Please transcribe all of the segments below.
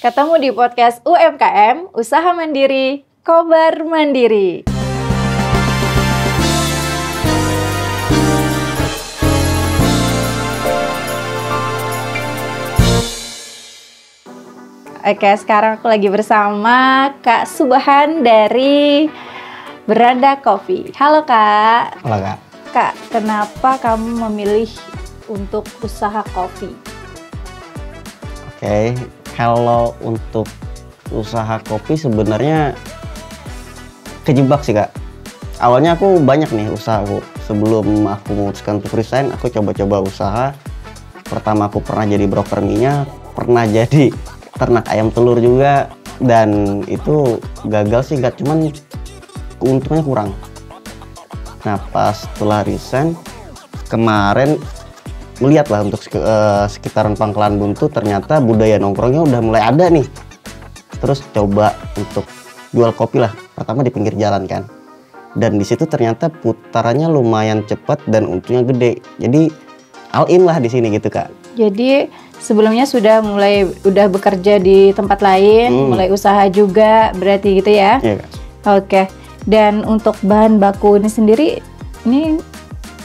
Ketemu di podcast UMKM, Usaha Mandiri, Kobar Mandiri. Oke, sekarang aku lagi bersama Kak Subhan dari Beranda Coffee. Halo Kak. Halo Kak. Kak, kenapa kamu memilih untuk usaha kopi? Oke, kalau untuk usaha kopi sebenarnya kejebak sih Kak. Awalnya aku banyak nih usahaku. Sebelum aku memutuskan untuk resign, aku coba-coba usaha. Pertama aku pernah jadi broker minyak, pernah jadi ternak ayam telur juga, dan itu gagal sih Kak, cuman keuntungannya kurang. Nah pas setelah resign kemarin melihat lah untuk sekitaran Pangkalan Buntu, ternyata budaya nongkrongnya udah mulai ada nih. Terus coba untuk jual kopi lah, pertama di pinggir jalan kan, dan di situ ternyata putarannya lumayan cepat dan untungnya gede. Jadi all in lah di sini gitu Kak. Jadi sebelumnya udah bekerja di tempat lain, mulai usaha juga berarti gitu ya? Iya Kak. Oke. Dan untuk bahan baku ini sendiri, ini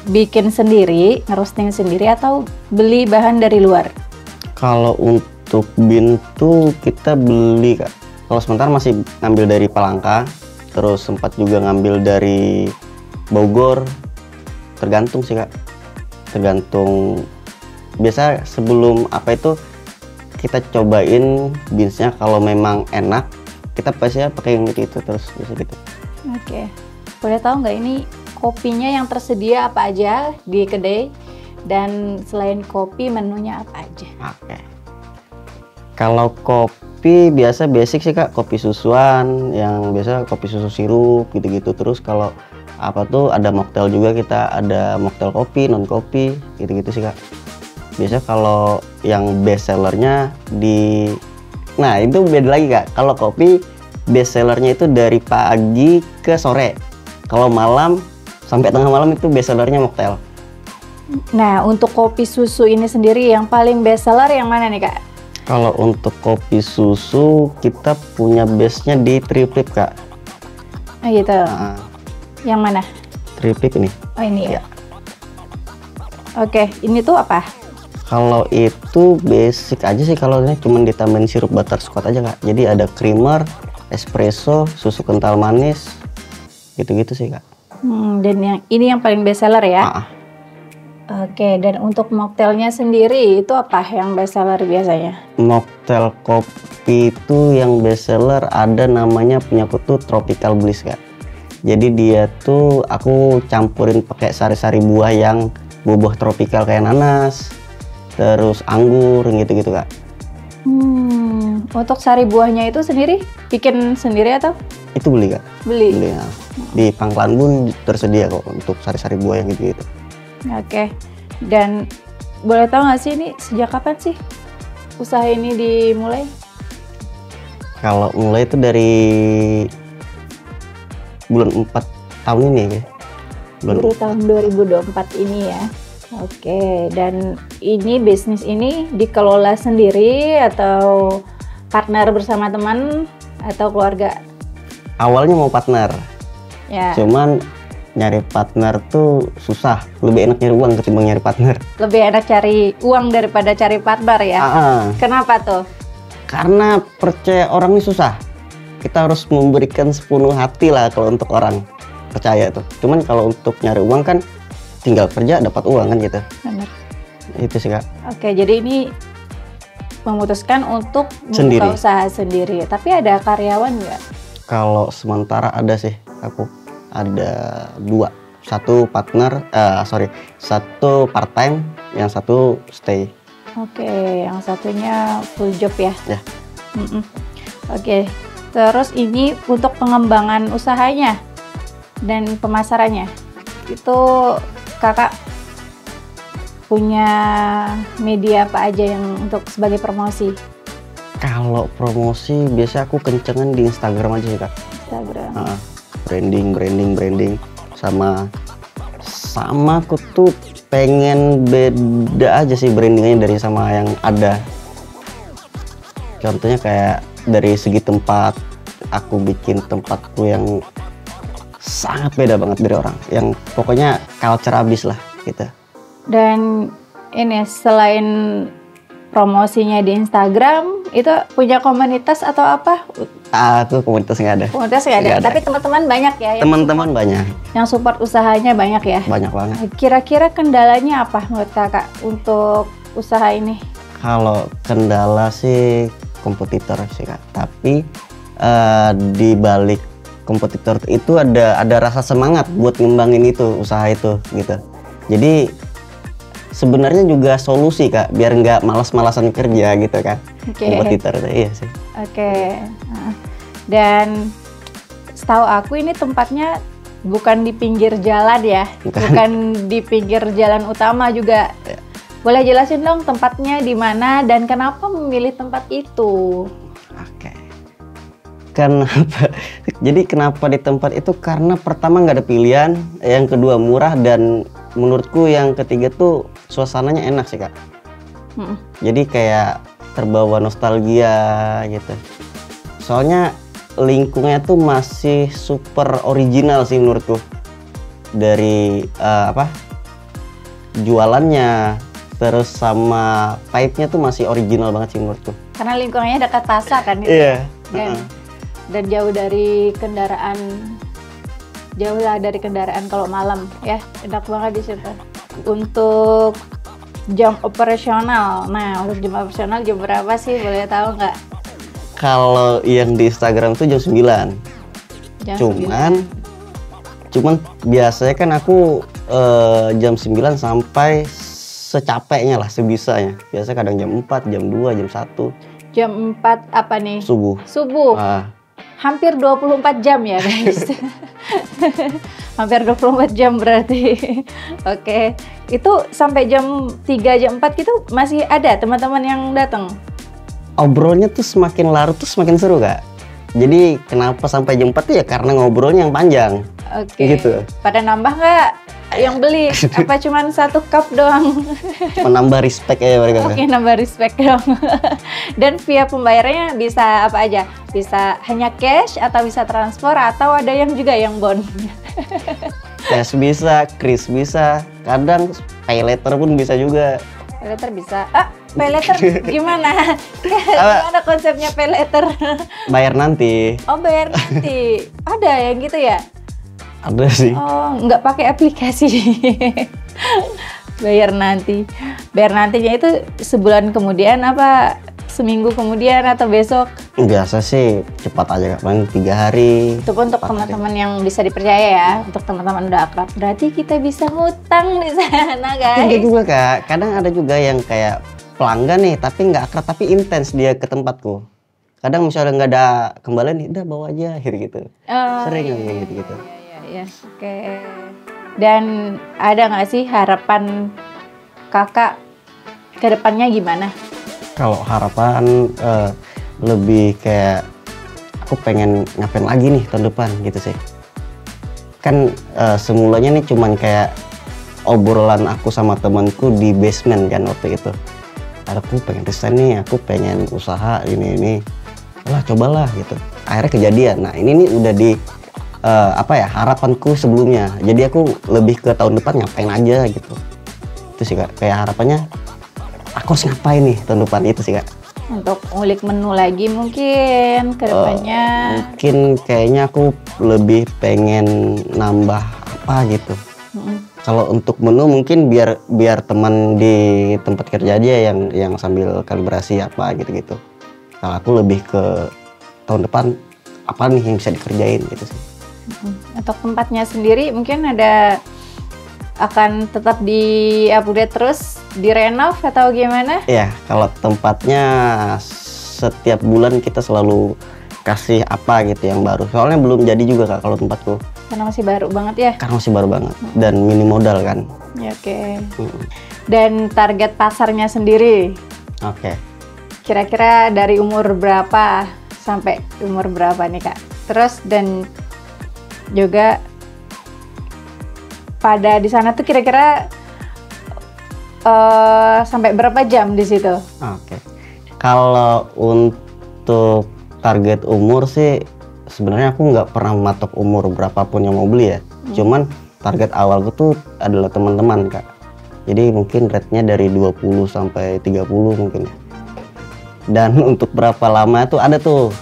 bikin sendiri, ngerosting sendiri atau beli bahan dari luar? Kalau untuk bean tuh kita beli Kak. Kalau sementara masih ngambil dari Palangka, terus sempat juga ngambil dari Bogor. Tergantung sih Kak. Tergantung. Biasa sebelum kita cobain beansnya, kalau memang enak kita pastinya pakai yang itu terus biasa gitu. Oke. Boleh tahu nggak ini kopinya yang tersedia apa aja di kedai, dan selain kopi menunya apa aja? Oke. Kalau kopi biasa basic sih Kak, kopi susuan, yang biasa kopi susu sirup gitu-gitu. Terus kalau ada mocktail juga, kita ada mocktail kopi, non kopi gitu-gitu sih Kak. Biasa kalau yang best sellernya nah itu beda lagi Kak. Kalau kopi best sellernya itu dari pagi ke sore. Kalau malam sampai tengah malam itu best sellernya mocktail. Nah untuk kopi susu ini sendiri yang paling best seller yang mana nih Kak? Kalau untuk kopi susu kita punya base-nya di Triplip Kak. Oh gitu. Yang mana? Triplip ini. Oh ini ya. Oke, ini tuh apa? Kalau itu basic aja sih, kalau ini cuma ditambahin sirup butterscotch aja Kak. Jadi ada creamer, espresso, susu kental manis, gitu-gitu sih Kak. Dan yang paling best seller ya? Oke, dan untuk mocktailnya sendiri itu apa yang best seller biasanya? Mocktail kopi itu yang best seller ada namanya, punya aku tuh Tropical Bliss Kak. Jadi dia tuh aku campurin pakai sari-sari buah yang buah tropical kayak nanas, terus anggur gitu-gitu Kak. Untuk sari buahnya itu sendiri bikin sendiri atau? Itu beli Kak. Beli ya. Di Pangkalan Bun tersedia kok untuk sari-sari buah yang gitu-gitu. Oke. Dan boleh tahu nggak sih ini sejak kapan sih usaha ini dimulai? Kalau mulai itu dari bulan 4 tahun ini ya. Dari tahun 2024 ini ya. Oke, dan ini bisnis ini dikelola sendiri atau partner bersama teman atau keluarga? Awalnya mau partner, ya. Cuman nyari partner tuh susah. Lebih enak nyari uang ketimbang nyari partner. Lebih enak cari uang daripada cari partner ya? Kenapa tuh? Karena percaya orang ini susah. Kita harus memberikan sepenuh hati lah kalau untuk orang percaya tuh. Cuman kalau untuk nyari uang kan tinggal kerja dapat uang kan gitu. Benar. Itu sih Kak. Oke, jadi ini memutuskan untuk membuka usaha sendiri. Tapi ada karyawan nggak? Kalau sementara ada sih, aku ada 2. Satu part time, yang satu stay. Oke, yang satunya full job ya? Ya. Oke, terus ini untuk pengembangan usahanya dan pemasarannya, itu Kakak punya media apa aja yang untuk sebagai promosi? Kalau promosi biasa aku kencengan di Instagram aja sih Kak. Instagram. Branding sama aku tuh pengen beda aja sih brandingnya dari sama yang ada. Contohnya kayak dari segi tempat, aku bikin tempatku yang sangat beda banget dari orang. Yang pokoknya culture abis lah gitu. Dan ini selain promosinya di Instagram, itu punya komunitas atau apa? Aku komunitas nggak ada. Komunitas nggak ada. Tapi teman-teman banyak ya? Teman-teman banyak. Yang support usahanya banyak ya? Banyak banget. Kira-kira kendalanya apa menurut kakak untuk usaha ini? Kalau kendala sih kompetitor sih kak. Tapi di balik kompetitor itu ada rasa semangat buat ngembangin itu usaha itu gitu. Jadi sebenarnya juga solusi kak, biar nggak malas-malasan kerja gitu kan. Kompetitor itu iya sih. Dan setahu aku ini tempatnya bukan di pinggir jalan ya, bukan di pinggir jalan utama juga. Ya. Boleh jelasin dong tempatnya di mana dan kenapa memilih tempat itu? Oke. Kenapa? Jadi kenapa di tempat itu? Karena pertama nggak ada pilihan, yang kedua murah, dan menurutku yang ketiga tuh suasananya enak sih kak. Jadi kayak terbawa nostalgia gitu. Soalnya lingkungnya tuh masih super original sih menurutku. Dari jualannya, terus sama pipe-nya tuh masih original banget sih menurutku. Karena lingkungannya dekat pasar kan itu. Iya. Dan jauh dari kendaraan, jauh lah dari kendaraan kalau malam ya, enak banget di situ. Untuk jam operasional, nah untuk jam operasional jam berapa sih, boleh tahu nggak? Kalau yang di Instagram tuh jam 9. Cuman biasanya kan aku jam 9 sampai secapeknya lah, sebisanya. Biasanya kadang jam 4, jam 2, jam 1. Jam 4 apa nih? Subuh. Hampir 24 jam ya guys. Hampir 24 jam berarti. Oke. Itu sampai jam 3, jam 4 gitu masih ada teman-teman yang datang? Obrolnya tuh semakin larut tuh semakin seru kak. Jadi kenapa sampai jam 4 tuh ya karena ngobrolnya yang panjang. Oke. Gitu. Pada nambah nggak yang beli? Apa cuman 1 cup doang? Menambah respect ya mereka. Oke, nambah respect dong. Dan via pembayarannya bisa apa aja? Bisa hanya cash atau bisa transfer atau ada yang juga yang bond? Cash bisa, kris bisa, kadang pay later pun bisa juga. Pay later bisa. Pay later gimana? Gimana konsepnya pay later? Bayar nanti. Oh, bayar nanti. Ada yang gitu ya? Ada sih. Oh, nggak pakai aplikasi. Bayar nanti. Bayar nantinya itu sebulan kemudian apa seminggu kemudian atau besok? Biasa sih cepat aja, paling 3 hari. Itu pun untuk teman-teman yang bisa dipercaya ya, untuk teman-teman udah akrab. Berarti kita bisa ngutang di sana, guys. Enggak juga kak, kadang ada juga yang kayak pelanggan nih, tapi nggak akrab, tapi intens dia ke tempatku. Kadang misalnya nggak ada kembalian, nih, udah bawa aja, gitu. Sering kayak gitu. Iya, oke. Dan ada nggak sih harapan kakak ke depannya gimana? Kalau harapan lebih kayak aku pengen ngapain lagi nih tahun depan gitu sih. Kan semulanya nih cuman kayak obrolan aku sama temanku di basement kan waktu itu. Aku pengen resign nih, aku pengen usaha ini. Lah cobalah gitu. Akhirnya kejadian. Nah ini nih udah di harapanku sebelumnya. Jadi aku lebih ke tahun depan ngapain aja gitu. Itu sih kak, kayak harapannya aku harus ngapain nih tahun depan, itu sih kak. Untuk ngulik menu lagi mungkin ke depannya. Mungkin kayaknya aku lebih pengen nambah apa gitu. Kalau untuk menu mungkin biar teman di tempat kerja aja yang sambil kalibrasi apa gitu. Kalau aku lebih ke tahun depan apa nih yang bisa dikerjain gitu sih. Untuk tempatnya sendiri mungkin akan tetap di-upgrade terus, direnov atau gimana? Iya, kalau tempatnya setiap bulan kita selalu kasih apa gitu yang baru. Soalnya belum jadi juga kak kalau tempatku. Karena masih baru banget ya? Karena masih baru banget dan minim modal kan. Ya, oke. Dan target pasarnya sendiri? Oke. Kira-kira dari umur berapa sampai umur berapa nih kak? Terus dan juga pada di sana tuh kira-kira sampai berapa jam di situ? Oke. Kalau untuk untuk target umur sih sebenarnya aku nggak pernah mematok umur berapapun yang mau beli ya. Cuman target awalku tuh adalah teman-teman Kak. Jadi mungkin rate-nya dari 20 sampai 30 mungkin. Dan untuk berapa lama tuh ada tuh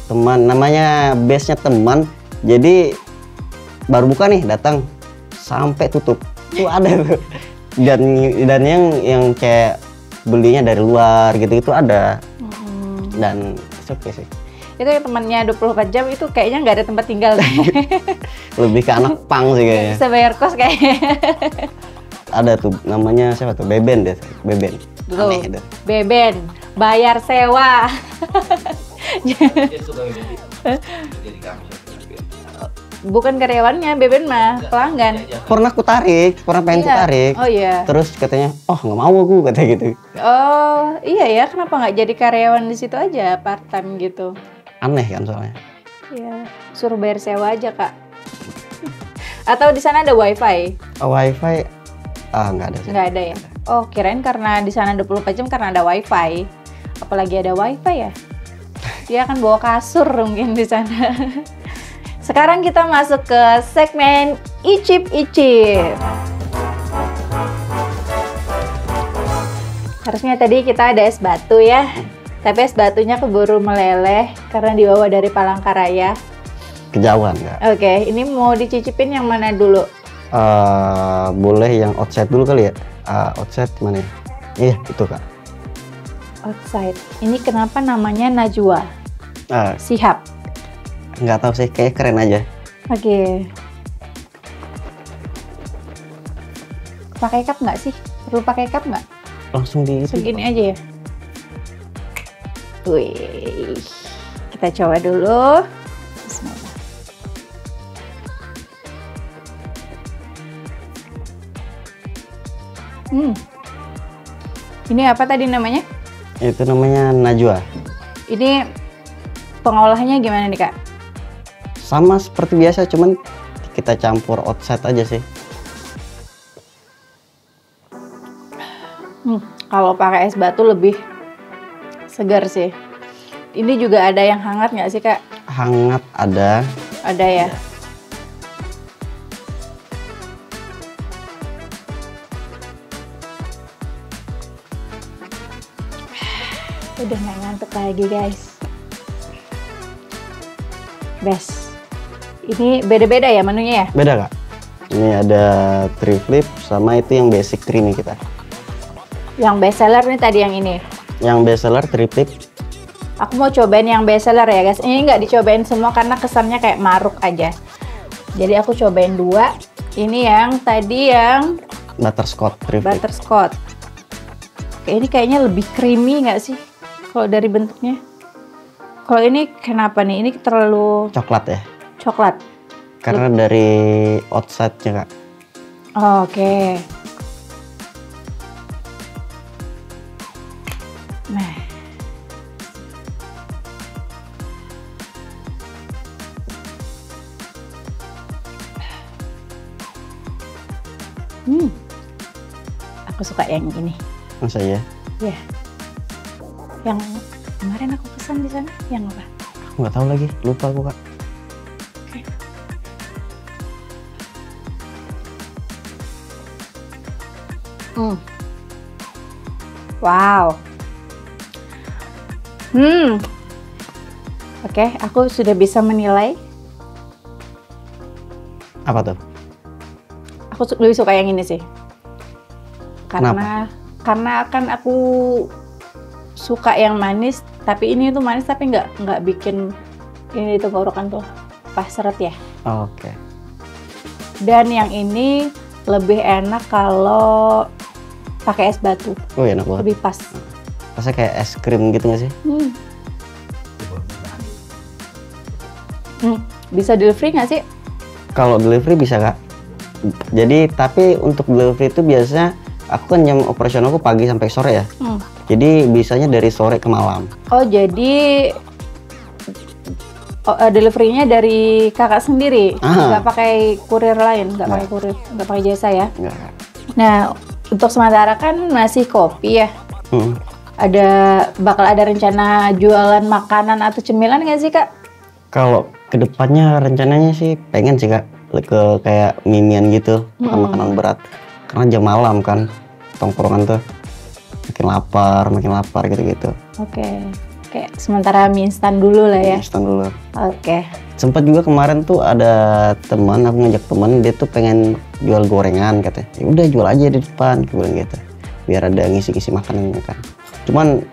teman, namanya base-nya teman. Jadi baru buka nih datang sampai tutup. Tuh ada tuh. Dan yang kayak belinya dari luar gitu-gitu ada. Dan oke sih. Itu yang temannya 24 jam itu kayaknya nggak ada tempat tinggal. Lebih ke anak pang sih kayaknya. Bisa bayar kos kayaknya. Ada tuh namanya siapa tuh? Beben deh, Beben. Aneh deh. Beben, bayar sewa. Bukan karyawannya, Beben mah pelanggan. Pernah ku tarik, pernah pengen ku tarik. Oh iya. Terus katanya, oh nggak mau aku kata gitu. Oh iya ya, kenapa nggak jadi karyawan di situ aja, part time gitu? Aneh kan soalnya. Iya, suruh bayar sewa aja Kak. Atau di sana ada wifi? Oh, wifi, nggak ada sih. Nggak ada ya? Oh kirain karena di sana 24 jam karena ada wifi. Apalagi ada wifi ya? Dia akan bawa kasur mungkin di sana. Sekarang kita masuk ke segmen icip-icip. Harusnya tadi kita ada es batu ya, tapi es batunya keburu meleleh karena dibawa dari Palangkaraya. Kejauhan nggak? Oke, ini mau dicicipin yang mana dulu? Boleh yang outside dulu kali ya? Outside mana ya? Iya, itu Kak. Outside. Ini kenapa namanya Najwa? Sihab. Nggak tahu sih, kayak keren aja. Oke. Pakai cup nggak sih? Perlu pakai cup nggak? Langsung di itu. Segini aja ya. Wih, kita coba dulu. Bismillah. Ini apa tadi namanya? Itu namanya Najwa. Ini pengolahannya gimana nih Kak? Sama seperti biasa, cuman kita campur outside aja sih. Kalau pakai es batu lebih segar sih. Ini juga ada yang hangat nggak sih Kak? Hangat ada. Ada ya? Udah nggak ngantuk lagi guys. Best. Ini beda-beda ya menunya ya? Beda Kak. Ini ada triflip sama itu yang basic 3 nih kita. Yang best seller nih tadi yang ini. Yang best seller triflip. Aku mau cobain yang best seller ya guys. Ini nggak dicobain semua karena kesannya kayak maruk aja. Jadi aku cobain 2. Ini yang tadi yang Butterscotch triflip. butterscotch. Oke, ini kayaknya lebih creamy nggak sih? Kalau dari bentuknya. Kalau ini kenapa nih? Ini terlalu Coklat ya? coklat. Karena dari outside-nya Kak. Oh, oke. Nah. Aku suka yang ini. Masa ya? Ya. Yang kemarin aku pesan di sana, yang apa? Aku nggak tahu lagi, lupa aku Kak. Wow. Oke, aku sudah bisa menilai. Apa tuh? Aku lebih suka yang ini sih. Karena kan aku suka yang manis, tapi ini tuh manis tapi nggak bikin ini di tenggorokan tuh pas seret ya. Oke. Dan yang ini lebih enak kalau pakai es batu. Oh enak banget. Lebih pas. Rasanya kayak es krim gitu nggak sih? Bisa delivery nggak sih? Kalau delivery bisa Kak. Jadi tapi untuk delivery itu biasanya aku kan jam operasionalku pagi sampai sore ya. Jadi bisanya dari sore ke malam. Oh jadi deliverynya dari kakak sendiri, nggak pakai kurir lain, nggak pakai kurir, nggak pakai jasa ya? Nggak. Nah untuk sementara kan masih kopi ya. bakal ada rencana jualan makanan atau cemilan nggak sih Kak? Kalau kedepannya rencananya sih pengen sih Kak ke kayak mimian gitu, makan makanan berat. Karena jam malam kan tongkrongan tuh makin lapar gitu-gitu. Oke. Kayak sementara mie instan dulu lah ya. Instan dulu. Oke. Sempat juga kemarin tuh ada teman, aku ngajak teman, dia tuh pengen jual gorengan katanya. Ya udah jual aja di depan, aku bilang gitu. Biar ada ngisi-ngisi makanannya kan. Cuman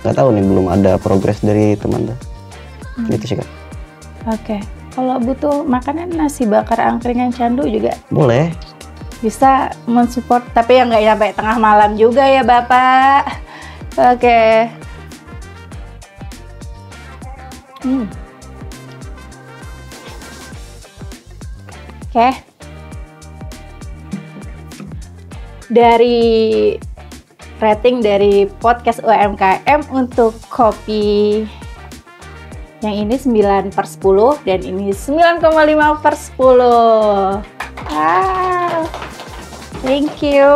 nggak tahu nih, belum ada progres dari teman tuh. Gitu sih Kak. Oke. Kalau butuh makanan nasi bakar angkringan candu juga Boleh. bisa mensupport, tapi yang nggak sampai tengah malam juga ya Bapak. Oke. Oke. Dari rating dari podcast UMKM untuk kopi yang ini 9/10 dan ini 9,5/10. Thank you.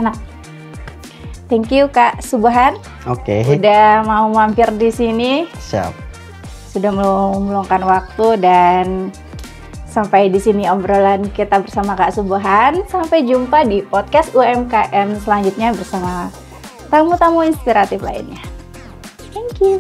Enak. Thank you Kak Subhan. Oke. Udah mau mampir di sini. Siap. Sudah meluangkan waktu dan sampai di sini obrolan kita bersama Kak Subhan. Sampai jumpa di podcast UMKM selanjutnya bersama tamu-tamu inspiratif lainnya. Thank you.